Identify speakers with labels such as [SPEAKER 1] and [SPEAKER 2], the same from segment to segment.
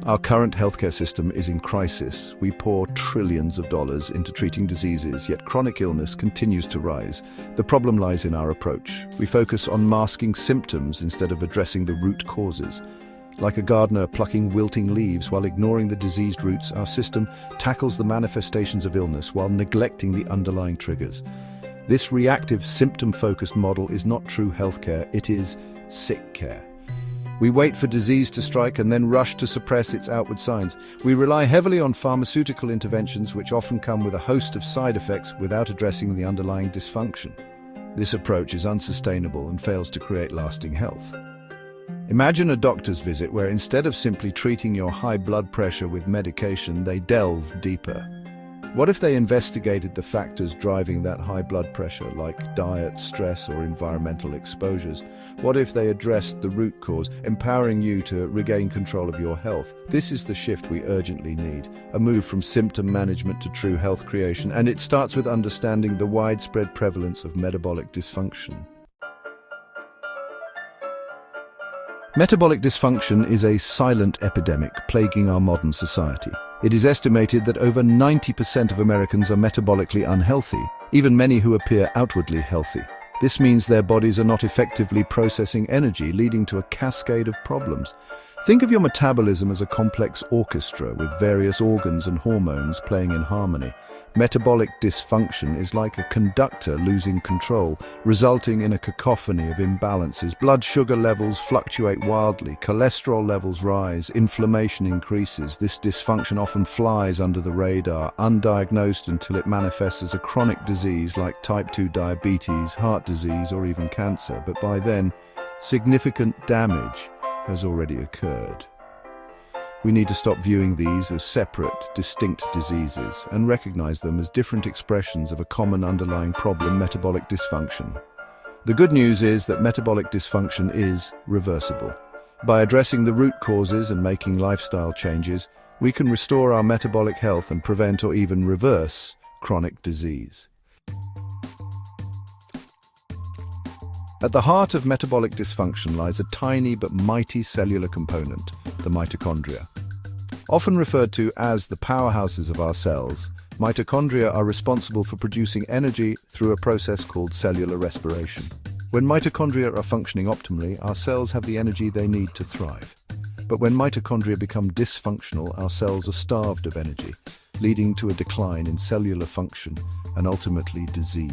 [SPEAKER 1] Our current healthcare system is in crisis. We pour trillions of dollars into treating diseases, yet chronic illness continues to rise. The problem lies in our approach. We focus on masking symptoms instead of addressing the root causes. Like a gardener plucking wilting leaves while ignoring the diseased roots, our system tackles the manifestations of illness while neglecting the underlying triggers. This reactive, symptom-focused model is not true healthcare, it is sick care. We wait for disease to strike and then rush to suppress its outward signs. We rely heavily on pharmaceutical interventions which often come with a host of side effects without addressing the underlying dysfunction. This approach is unsustainable and fails to create lasting health. Imagine a doctor's visit where instead of simply treating your high blood pressure with medication, they delve deeper. What if they investigated the factors driving that high blood pressure, like diet, stress, or environmental exposures? What if they addressed the root cause, empowering you to regain control of your health? This is the shift we urgently need, a move from symptom management to true health creation, and it starts with understanding the widespread prevalence of metabolic dysfunction. Metabolic dysfunction is a silent epidemic plaguing our modern society. It is estimated that over 90% of Americans are metabolically unhealthy, even many who appear outwardly healthy. This means their bodies are not effectively processing energy, leading to a cascade of problems. Think of your metabolism as a complex orchestra with various organs and hormones playing in harmony. Metabolic dysfunction is like a conductor losing control, resulting in a cacophony of imbalances. Blood sugar levels fluctuate wildly, cholesterol levels rise, inflammation increases. This dysfunction often flies under the radar, undiagnosed until it manifests as a chronic disease like type 2 diabetes, heart disease, or even cancer. But by then, significant damage has already occurred. We need to stop viewing these as separate, distinct diseases and recognize them as different expressions of a common underlying problem, metabolic dysfunction. The good news is that metabolic dysfunction is reversible. By addressing the root causes and making lifestyle changes, we can restore our metabolic health and prevent or even reverse chronic disease. At the heart of metabolic dysfunction lies a tiny but mighty cellular component, the mitochondria. Often referred to as the powerhouses of our cells, mitochondria are responsible for producing energy through a process called cellular respiration. When mitochondria are functioning optimally, our cells have the energy they need to thrive. But when mitochondria become dysfunctional, our cells are starved of energy, leading to a decline in cellular function and ultimately disease.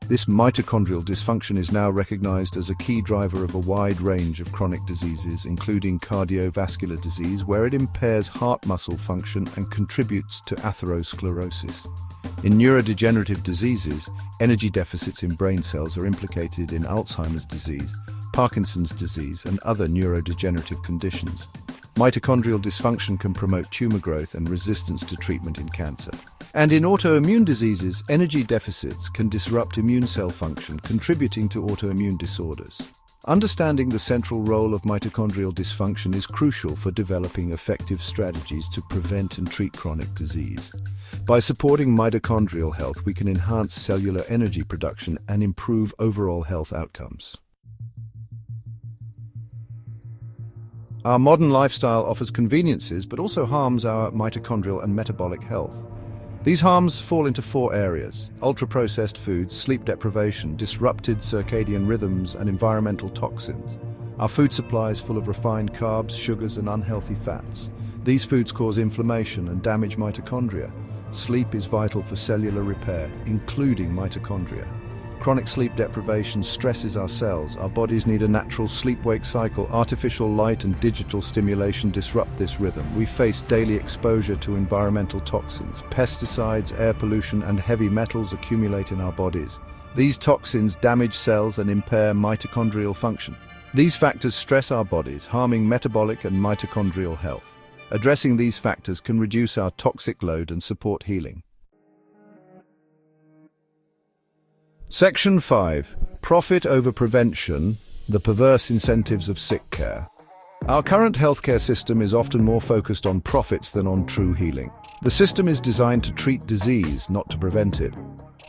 [SPEAKER 1] This mitochondrial dysfunction is now recognized as a key driver of a wide range of chronic diseases, including cardiovascular disease, where it impairs heart muscle function and contributes to atherosclerosis. In neurodegenerative diseases, energy deficits in brain cells are implicated in Alzheimer's disease, Parkinson's disease, and other neurodegenerative conditions. Mitochondrial dysfunction can promote tumor growth and resistance to treatment in cancer. And in autoimmune diseases, energy deficits can disrupt immune cell function, contributing to autoimmune disorders. Understanding the central role of mitochondrial dysfunction is crucial for developing effective strategies to prevent and treat chronic disease. By supporting mitochondrial health, we can enhance cellular energy production and improve overall health outcomes. Our modern lifestyle offers conveniences, but also harms our mitochondrial and metabolic health. These harms fall into 4 areas: ultra-processed foods, sleep deprivation, disrupted circadian rhythms, and environmental toxins. Our food supply is full of refined carbs, sugars, and unhealthy fats. These foods cause inflammation and damage mitochondria. Sleep is vital for cellular repair, including mitochondria. Chronic sleep deprivation stresses our cells. Our bodies need a natural sleep-wake cycle. Artificial light and digital stimulation disrupt this rhythm. We face daily exposure to environmental toxins. Pesticides, air pollution, and heavy metals accumulate in our bodies. These toxins damage cells and impair mitochondrial function. These factors stress our bodies, harming metabolic and mitochondrial health. Addressing these factors can reduce our toxic load and support healing. Section 5. Profit over prevention, the perverse incentives of Sickcare. Our current healthcare system is often more focused on profits than on true healing. The system is designed to treat disease, not to prevent it.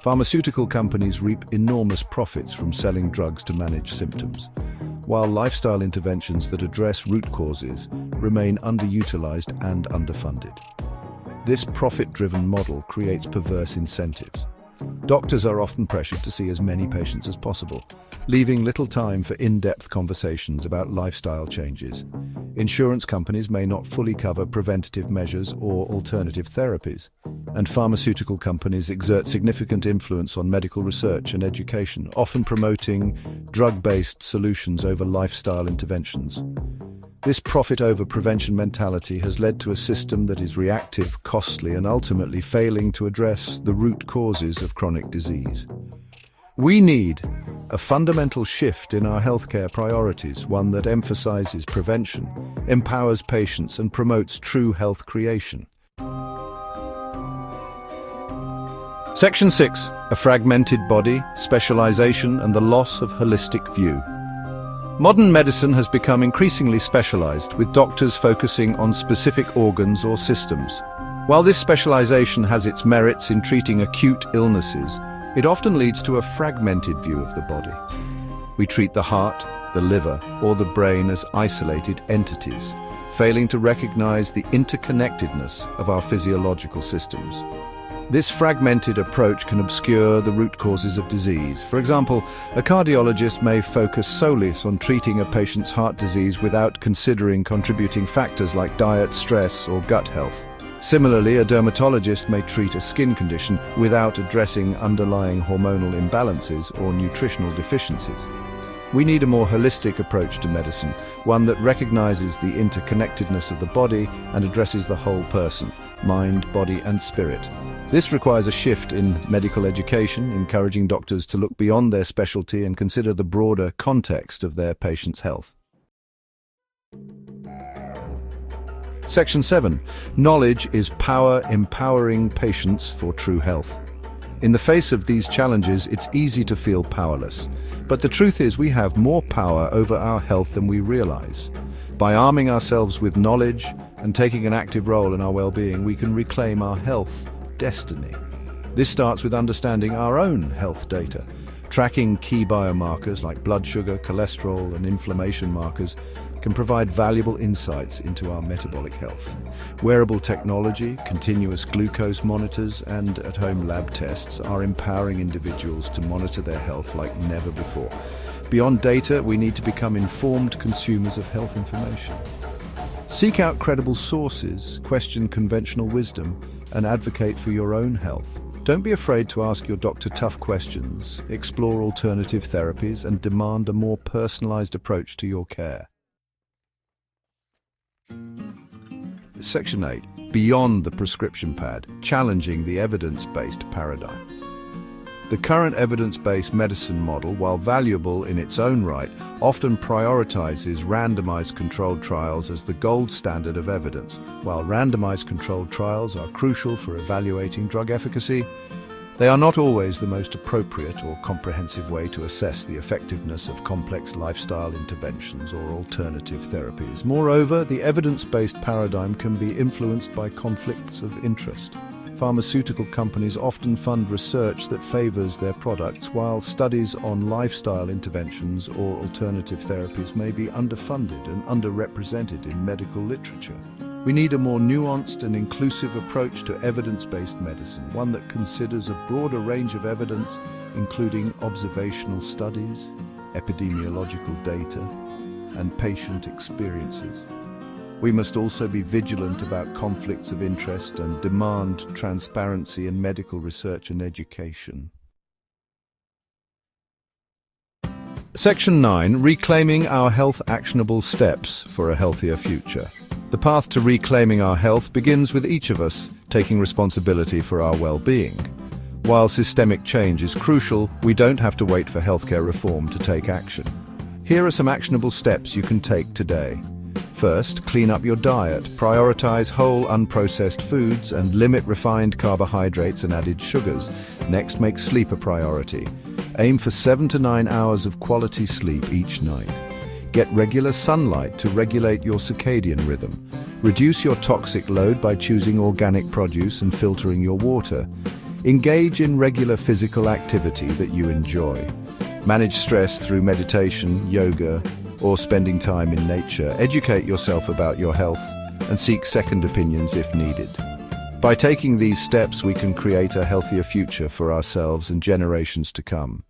[SPEAKER 1] Pharmaceutical companies reap enormous profits from selling drugs to manage symptoms. while lifestyle interventions that address root causes remain underutilized and underfunded. This profit-driven model creates perverse incentives. Doctors are often pressured to see as many patients as possible, leaving little time for in-depth conversations about lifestyle changes. Insurance companies may not fully cover preventative measures or alternative therapies, and pharmaceutical companies exert significant influence on medical research and education, often promoting drug-based solutions over lifestyle interventions. This profit-over-prevention mentality has led to a system that is reactive, costly, and ultimately failing to address the root causes of chronic disease. We need a fundamental shift in our healthcare priorities, one that emphasizes prevention, empowers patients, and promotes true health creation. Section 6. A fragmented body, specialization, and the loss of holistic view. Modern medicine has become increasingly specialized, with doctors focusing on specific organs or systems. While this specialization has its merits in treating acute illnesses, it often leads to a fragmented view of the body. We treat the heart, the liver, or the brain as isolated entities, failing to recognize the interconnectedness of our physiological systems. This fragmented approach can obscure the root causes of disease. For example, a cardiologist may focus solely on treating a patient's heart disease without considering contributing factors like diet, stress, or gut health. Similarly, a dermatologist may treat a skin condition without addressing underlying hormonal imbalances or nutritional deficiencies. We need a more holistic approach to medicine, one that recognizes the interconnectedness of the body and addresses the whole person, mind, body, and spirit. This requires a shift in medical education, encouraging doctors to look beyond their specialty and consider the broader context of their patient's health. Section 7. Knowledge is power, empowering patients for true health. In the face of these challenges, it's easy to feel powerless. But the truth is, we have more power over our health than we realize. By arming ourselves with knowledge and taking an active role in our well-being, we can reclaim our health destiny. This starts with understanding our own health data. Tracking key biomarkers like blood sugar, cholesterol, and inflammation markers can provide valuable insights into our metabolic health. Wearable technology, continuous glucose monitors, and at-home lab tests are empowering individuals to monitor their health like never before. Beyond data, we need to become informed consumers of health information. Seek out credible sources, question conventional wisdom, and advocate for your own health. Don't be afraid to ask your doctor tough questions, explore alternative therapies, and demand a more personalized approach to your care. Section 8. Beyond the prescription pad, challenging the evidence-based paradigm. The current evidence-based medicine model, while valuable in its own right, often prioritizes randomized controlled trials as the gold standard of evidence. While randomized controlled trials are crucial for evaluating drug efficacy, they are not always the most appropriate or comprehensive way to assess the effectiveness of complex lifestyle interventions or alternative therapies. Moreover, the evidence-based paradigm can be influenced by conflicts of interest. Pharmaceutical companies often fund research that favors their products, while studies on lifestyle interventions or alternative therapies may be underfunded and underrepresented in medical literature. We need a more nuanced and inclusive approach to evidence-based medicine, one that considers a broader range of evidence, including observational studies, epidemiological data, and patient experiences. We must also be vigilant about conflicts of interest and demand transparency in medical research and education. Section 9. Reclaiming our health. Actionable steps for a healthier future. The path to reclaiming our health begins with each of us taking responsibility for our well-being. While systemic change is crucial, we don't have to wait for healthcare reform to take action. Here are some actionable steps you can take today. First, clean up your diet. Prioritize whole, unprocessed foods and limit refined carbohydrates and added sugars. Next, make sleep a priority. Aim for 7 to 9 hours of quality sleep each night. Get regular sunlight to regulate your circadian rhythm. Reduce your toxic load by choosing organic produce and filtering your water. Engage in regular physical activity that you enjoy. Manage stress through meditation, yoga, or spending time in nature. Educate yourself about your health and seek second opinions if needed. By taking these steps, we can create a healthier future for ourselves and generations to come.